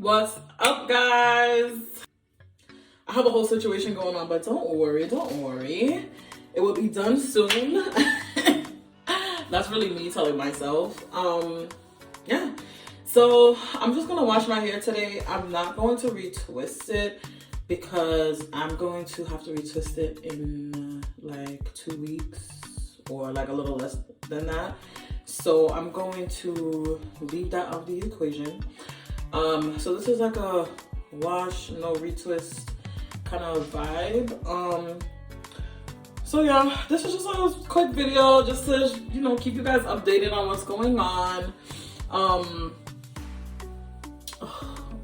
What's up, guys? I have a whole situation going on, but don't worry. It will be done soon. That's really me telling myself. Yeah. So I'm just gonna wash my hair today. I'm not going to retwist it because I'm going to have to retwist it in like 2 weeks or like a little less than that. So I'm going to leave that out of the equation. So this is like a wash, no retwist kind of vibe. So yeah, this is just a quick video just to, you know, keep you guys updated on what's going on.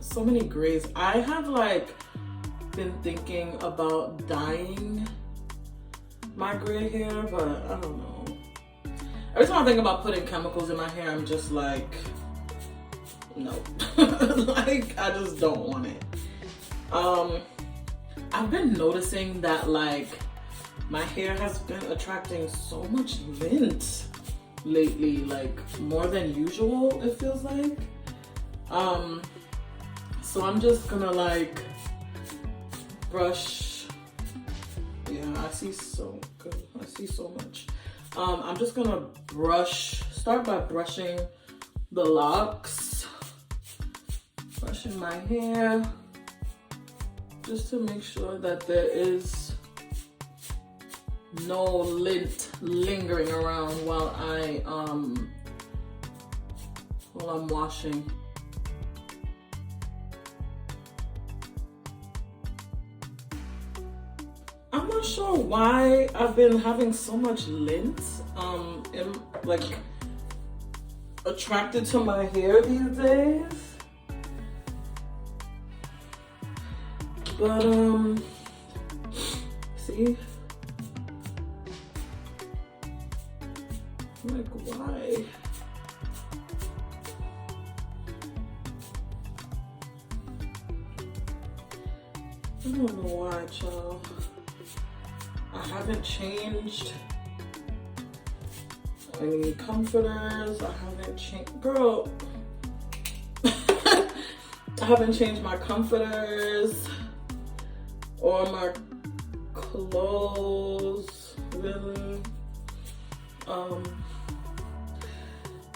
So many grays. I have like been thinking about dyeing my gray hair, but I don't know. Every time I think about putting chemicals in my hair, I'm just like, no. Like, I just don't want it. I've been noticing that like my hair has been attracting so much lint lately, like more than usual, it feels like. So I'm just gonna like brush. Yeah, I see so good. I see so much. I'm just gonna start by brushing the locks, brushing my hair, just to make sure that there is no lint lingering around while I'm washing. I'm not sure why I've been having so much lint like attracted to my hair these days. But see? Like, why? I don't know why, child. I haven't changed any comforters. I haven't changed, girl. I haven't changed my comforters or my clothes, really.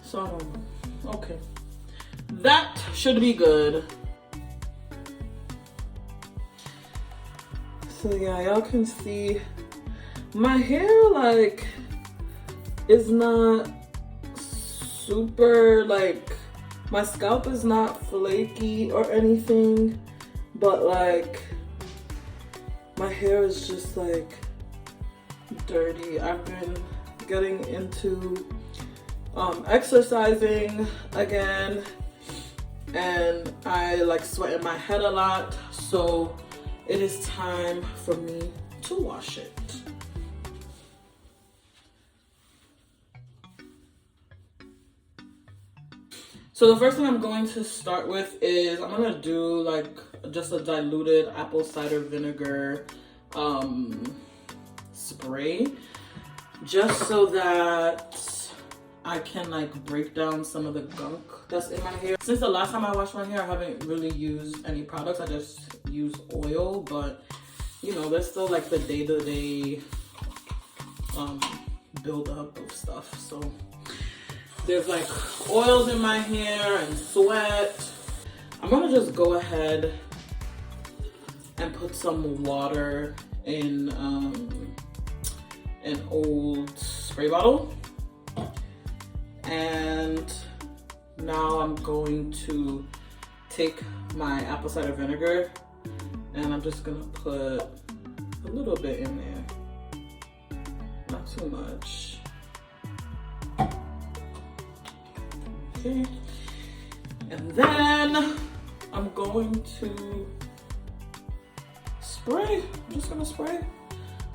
So I don't know. Okay, that should be good. So yeah, y'all can see my hair like is not super, like my scalp is not flaky or anything, but like my hair is just like dirty. I've been getting into exercising again, and I like sweat in my head a lot, so it is time for me to wash it. So the first thing I'm going to start with is I'm gonna do like just a diluted apple cider vinegar spray, just so that I can like break down some of the gunk that's in my hair. Since the last time I washed my hair, I haven't really used any products. I just use oil, but you know, there's still like the day-to-day build-up of stuff. So there's like oils in my hair and sweat. I'm gonna just go ahead and put some water in an old spray bottle. And now I'm going to take my apple cider vinegar and I'm just gonna put a little bit in there, not too much. Okay, and then I'm going to spray. I'm just gonna spray.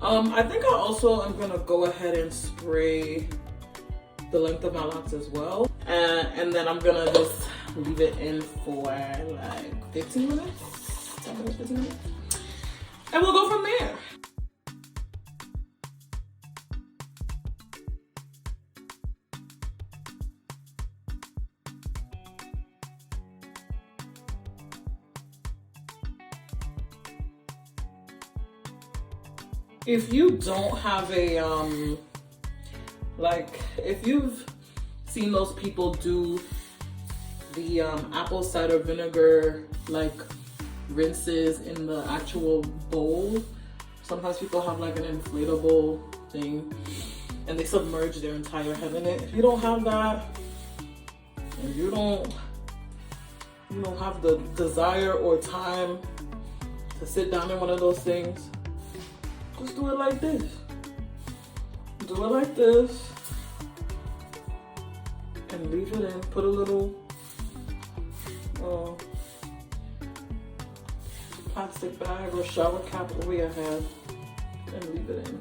I think I also am gonna go ahead and spray the length of my locks as well, and then I'm gonna just leave it in for like 15 minutes, 10 minutes, 15 minutes, and we'll go from there. If you don't have a like, if you've seen those people do the apple cider vinegar like rinses in the actual bowl, sometimes people have like an inflatable thing and they submerge their entire head in it. If you don't have that, if you don't have the desire or time to sit down in one of those things, just do it like this. Do it like this and leave it in. Put a little plastic bag or shower cap over your head and leave it in.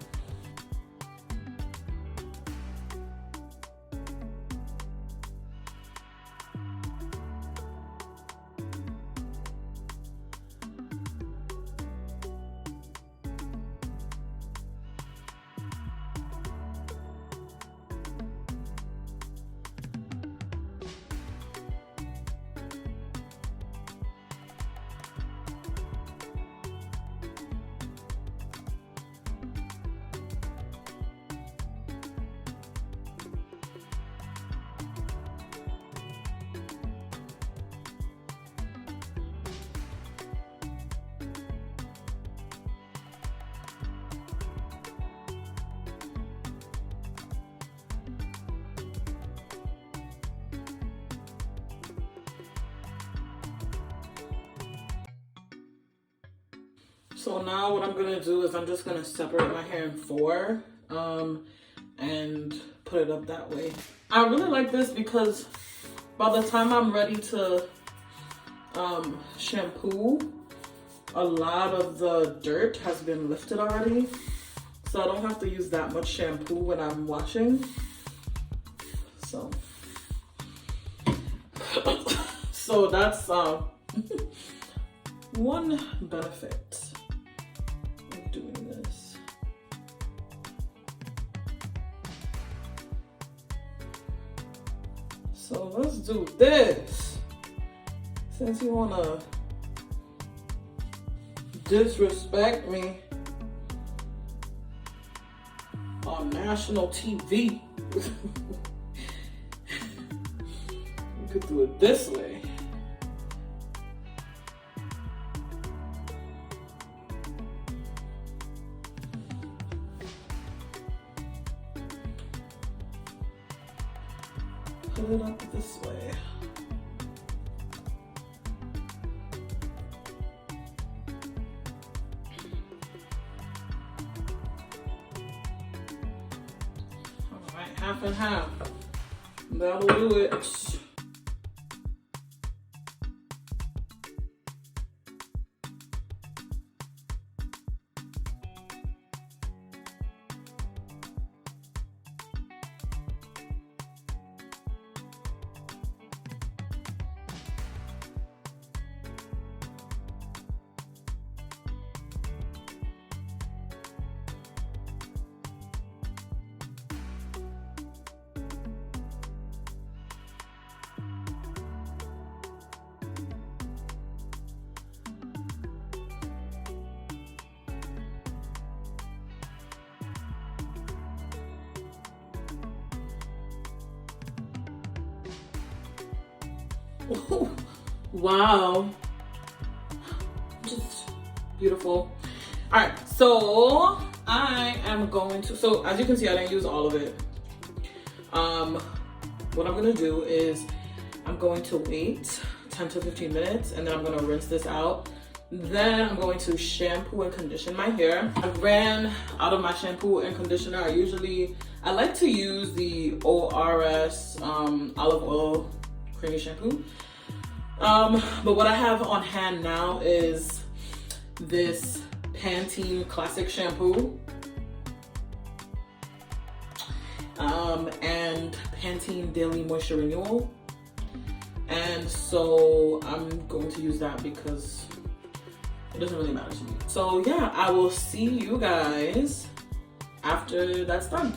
So now what I'm gonna do is I'm just gonna separate my hair in 4 and put it up that way. I really like this because by the time I'm ready to shampoo, a lot of the dirt has been lifted already. So I don't have to use that much shampoo when I'm washing. So that's one benefit of doing this. So let's do this. Since you wanna disrespect me on national TV, you could do it this way. Put it up this way. All right, half and half. That'll do it. Wow, just beautiful. All right, so I am going to, so as you can see, I didn't use all of it. What I'm gonna do is I'm going to wait 10 to 15 minutes and then I'm gonna rinse this out. Then I'm going to shampoo and condition my hair. I ran out of my shampoo and conditioner. I like to use the ORS olive oil creamy shampoo. But what I have on hand now is this Pantene classic shampoo and Pantene Daily Moisture Renewal. And so I'm going to use that because it doesn't really matter to me. So yeah, I will see you guys after that's done.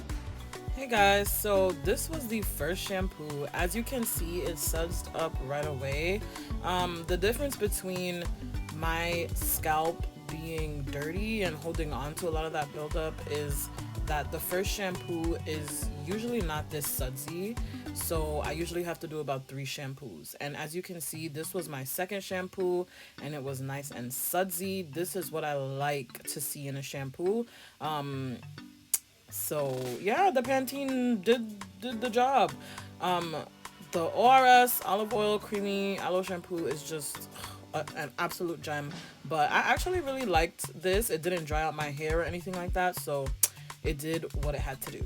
Hey guys, so this was the first shampoo. As you can see, it sudsed up right away. The difference between my scalp being dirty and holding on to a lot of that buildup is that the first shampoo is usually not this sudsy, so I usually have to do about 3 shampoos. And as you can see, this was my second shampoo and it was nice and sudsy. This is what I like to see in a shampoo. So yeah, the Pantene did the job. The ORS olive oil creamy aloe shampoo is just an absolute gem, but I actually really liked this. It didn't dry out my hair or anything like that, so it did what it had to do.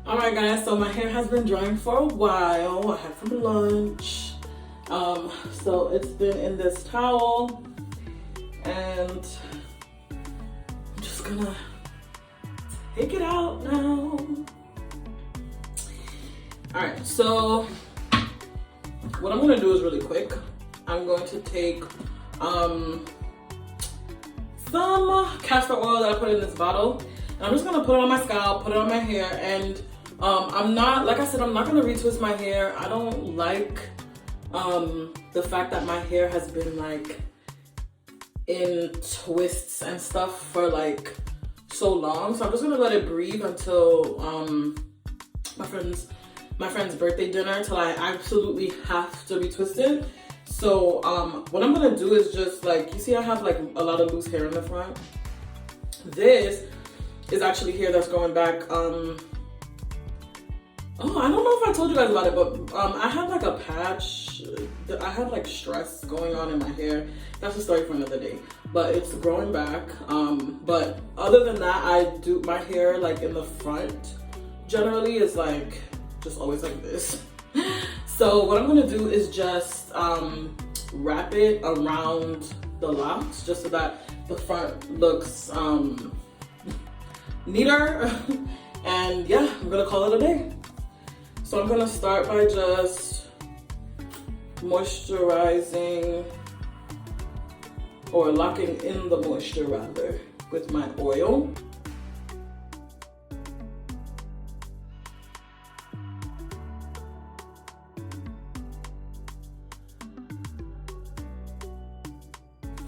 Alright guys, so my hair has been drying for a while. I had some lunch. So it's been in this towel, and I'm just gonna take it out now. Alright, so what I'm gonna do is really quick. I'm going to take some castor oil that I put in this bottle, and I'm just gonna put it on my scalp, put it on my hair, and I'm not, like I said, I'm not gonna retwist my hair. I don't like the fact that my hair has been like in twists and stuff for like so long. So I'm just gonna let it breathe until my friend's birthday dinner, till I absolutely have to retwist it. So what I'm gonna do is just like, you see I have like a lot of loose hair in the front. This is actually hair that's going back oh, I don't know if I told you guys about it, but I have like a patch. I have like stress going on in my hair. That's a story for another day, but it's growing back. But other than that, I do my hair like in the front generally is like just always like this. So what I'm gonna do is just wrap it around the locks just so that the front looks neater. And yeah, I'm gonna call it a day. So I'm gonna start by just moisturizing, or locking in the moisture rather, with my oil.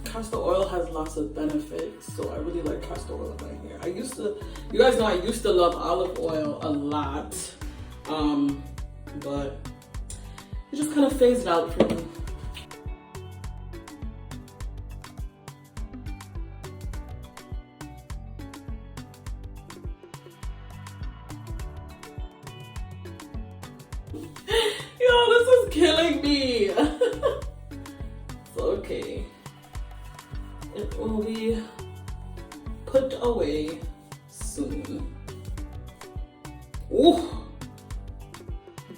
Castor oil has lots of benefits, so I really like castor oil in my hair. You guys know I used to love olive oil a lot, but it just kind of phased out for me. Yo, this is killing me. It's okay. It will be put away soon. Ooh,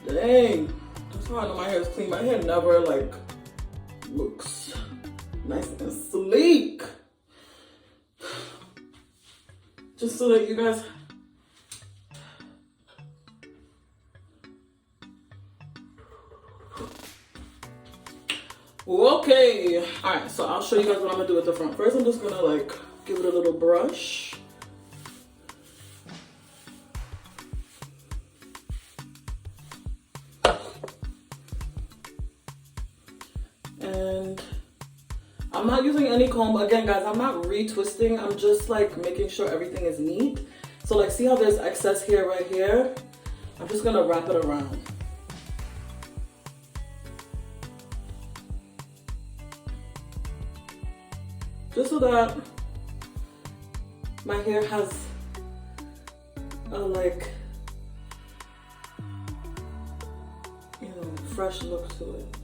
dang. That's how I know my hair is clean. My hair never like looks nice and sleek. Just so that you guys. Okay, all right, so I'll show you guys what I'm gonna do with the front. First, I'm just gonna like give it a little brush. And I'm not using any comb. Again, guys, I'm not retwisting. I'm just like making sure everything is neat. So like, see how there's excess hair right here? I'm just gonna wrap it around. Just so that my hair has a like, you know, fresh look to it.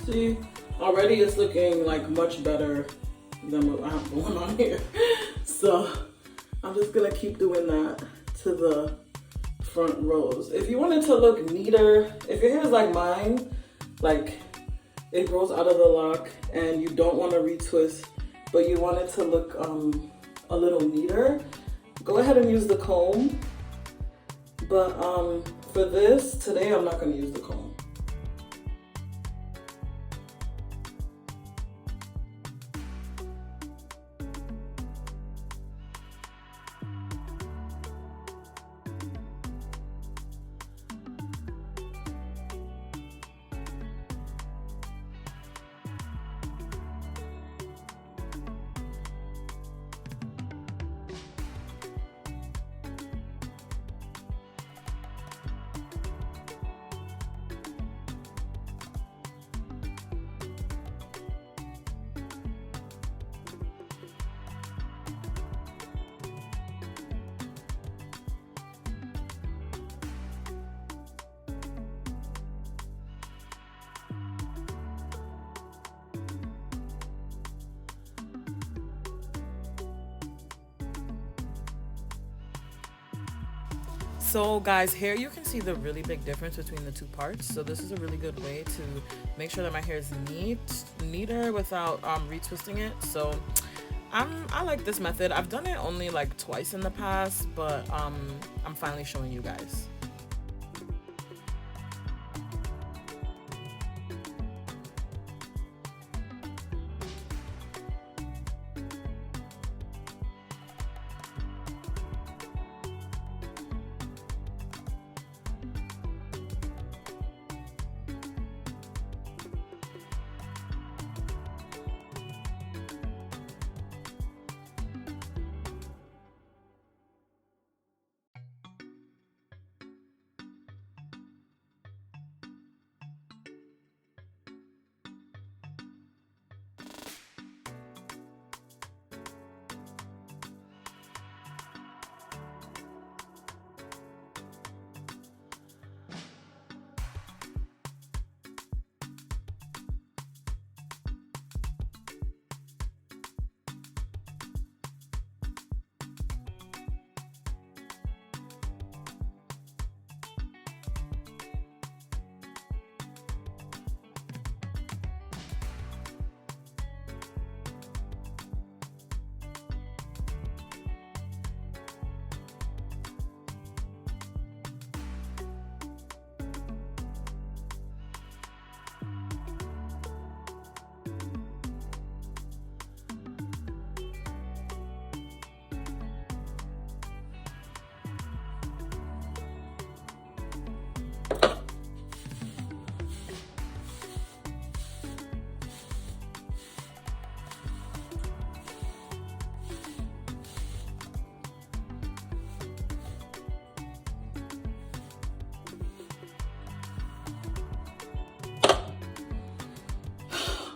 See, already it's looking like much better than what I have going on here. So I'm just gonna keep doing that to the front rows. If you want it to look neater, if your hair is like mine, like it grows out of the lock and you don't want to retwist, but you want it to look a little neater, go ahead and use the comb. But for this, today I'm not going to use the comb. So guys, here you can see the really big difference between the two parts. So this is a really good way to make sure that my hair is neater without retwisting it. So I like this method. I've done it only like twice in the past, but I'm finally showing you guys.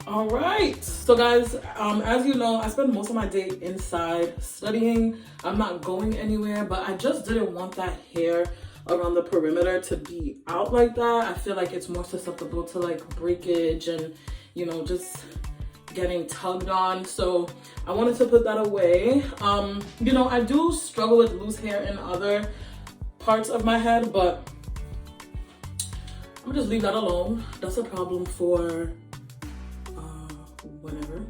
All right, so guys, as you know, I spend most of my day inside studying. I'm not going anywhere, but I just didn't want that hair around the perimeter to be out like that. I feel like it's more susceptible to like breakage and, you know, just getting tugged on. So I wanted to put that away. You know, I do struggle with loose hair in other parts of my head, but I'm gonna just leave that alone. That's a problem for whenever.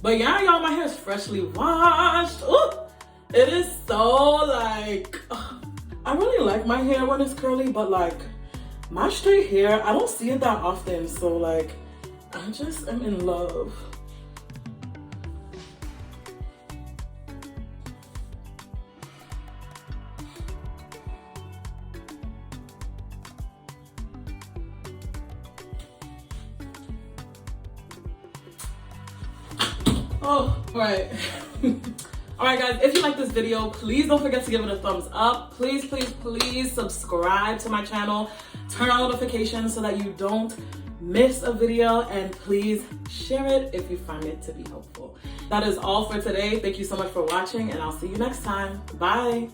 But yeah, y'all, my hair is freshly washed. Ooh, it is so like, I really like my hair when it's curly, but like my straight hair, I don't see it that often. So like, I just am in love. Oh, right. All right, guys, if you like this video, please don't forget to give it a thumbs up. Please, please, please subscribe to my channel. Turn on notifications so that you don't miss a video, and please share it if you find it to be helpful. That is all for today. Thank you so much for watching, and I'll see you next time. Bye.